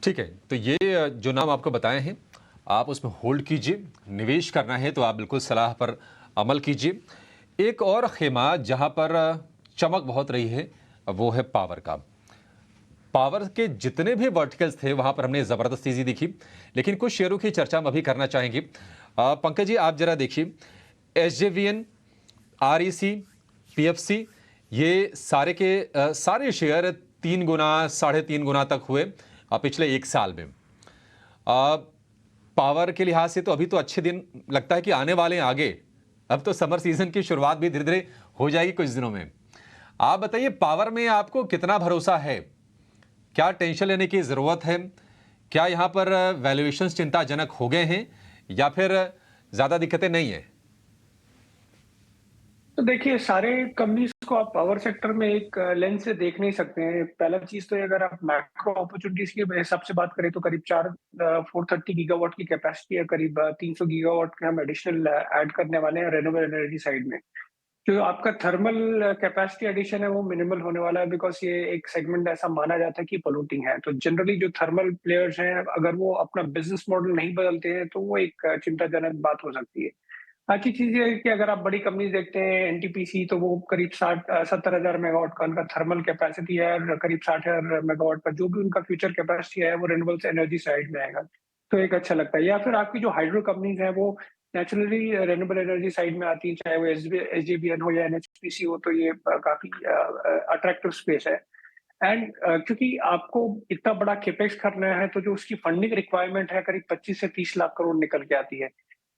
ठीक है, तो ये जो नाम आपको बताए हैं, आप उसमें होल्ड कीजिए। निवेश करना है तो आप बिल्कुल सलाह पर अमल कीजिए। एक और खेमा जहां पर चमक बहुत रही है, वो है पावर का। पावर के जितने भी वर्टिकल्स थे वहां पर हमने जबरदस्त तेजी देखी, लेकिन कुछ शेयरों की चर्चा हम अभी करना चाहेंगे। पंकज जी, आप जरा देखिए, एसजेवीएन, आरईसी, पीएफसी, ये सारे के सारे शेयर 3 गुना 3.5 गुना तक हुए पिछले एक साल में। पावर के लिहाज से तो अभी तो अच्छे दिन लगता है कि आने वाले हैं आगे। अब तो समर सीजन की शुरुआत भी धीरे धीरे हो जाएगी कुछ दिनों में। आप बताइए, पावर में आपको कितना भरोसा है? क्या टेंशन लेने की जरूरत है? क्या यहां पर वैल्यूएशंस चिंताजनक हो गए हैं या फिर ज्यादा दिक्कतें नहीं है? तो देखिए, सारे कंपनीज को आप पावर सेक्टर में एक लेंस से देख नहीं सकते हैं। पहला चीज तो ये, अगर आप मैक्रो अपॉर्चुनिटीज के हिसाब से बात करें तो करीब 430 गीगावाट की कैपेसिटी है, करीब 300 गीगावाट के हम एडिशनल ऐड करने वाले हैं रेन्यूएबल एनर्जी साइड में। जो आपका थर्मल कैपेसिटी एडिशन है वो मिनिमल होने वाला है, बिकॉज ये एक सेगमेंट ऐसा माना जाता है कि पोल्यूटिंग है। तो जनरली जो थर्मल प्लेयर्स हैं, अगर वो अपना बिजनेस मॉडल नहीं बदलते हैं तो वो एक चिंताजनक बात हो सकती है। बाकी चीज ये है कि अगर आप बड़ी कंपनी देखते हैं एनटीपीसी, तो वो करीब 70,000 मेगावाट का उनका थर्मल कैपेसिटी है, और करीब 60,000 मेगावाट का जो भी उनका फ्यूचर कैपेसिटी है वो रिन्यूएबल्स एनर्जी साइड में आएगा। तो एक अच्छा लगता है। या फिर आपकी जो हाइड्रो कंपनीज है वो नेचुरली रिन्यूएबल एनर्जी साइड में आती है, चाहे वो एसजेवीएन हो या एनएचपीसी हो, तो ये काफी अट्रैक्टिव स्पेस है। एंड क्योंकि आपको इतना बड़ा केपेक्स करना है, तो जो उसकी फंडिंग रिक्वायरमेंट है करीब 25 से 30 लाख करोड़ निकल के आती है।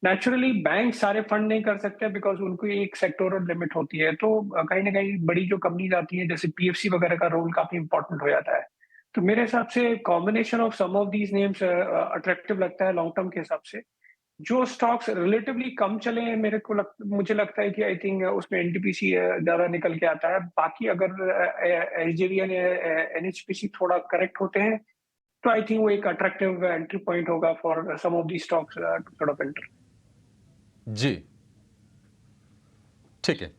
नेचुरली बैंक सारे फंड नहीं कर सकते, बिकॉज उनको एक सेक्टोरल लिमिट होती है। तो कहीं ना कहीं बड़ी जो कंपनीज आती हैं जैसे पीएफसी वगैरह का रोल काफी इंपॉर्टेंट हो जाता है। तो मेरे हिसाब से combination of some of these names attractive लगता है लॉन्ग टर्म के हिसाब से। जो स्टॉक्स रिलेटिवली कम चले हैं, मुझे लगता है कि आई थिंक उसमें एनटीपीसी ज्यादा निकल के आता है। बाकी अगर एसजेवीएन या एनएचपीसी थोड़ा करेक्ट होते हैं, तो आई थिंक वो एक अट्रैक्टिव एंट्री पॉइंट होगा for some of the stocks to sort of enter. जी, ठीक है।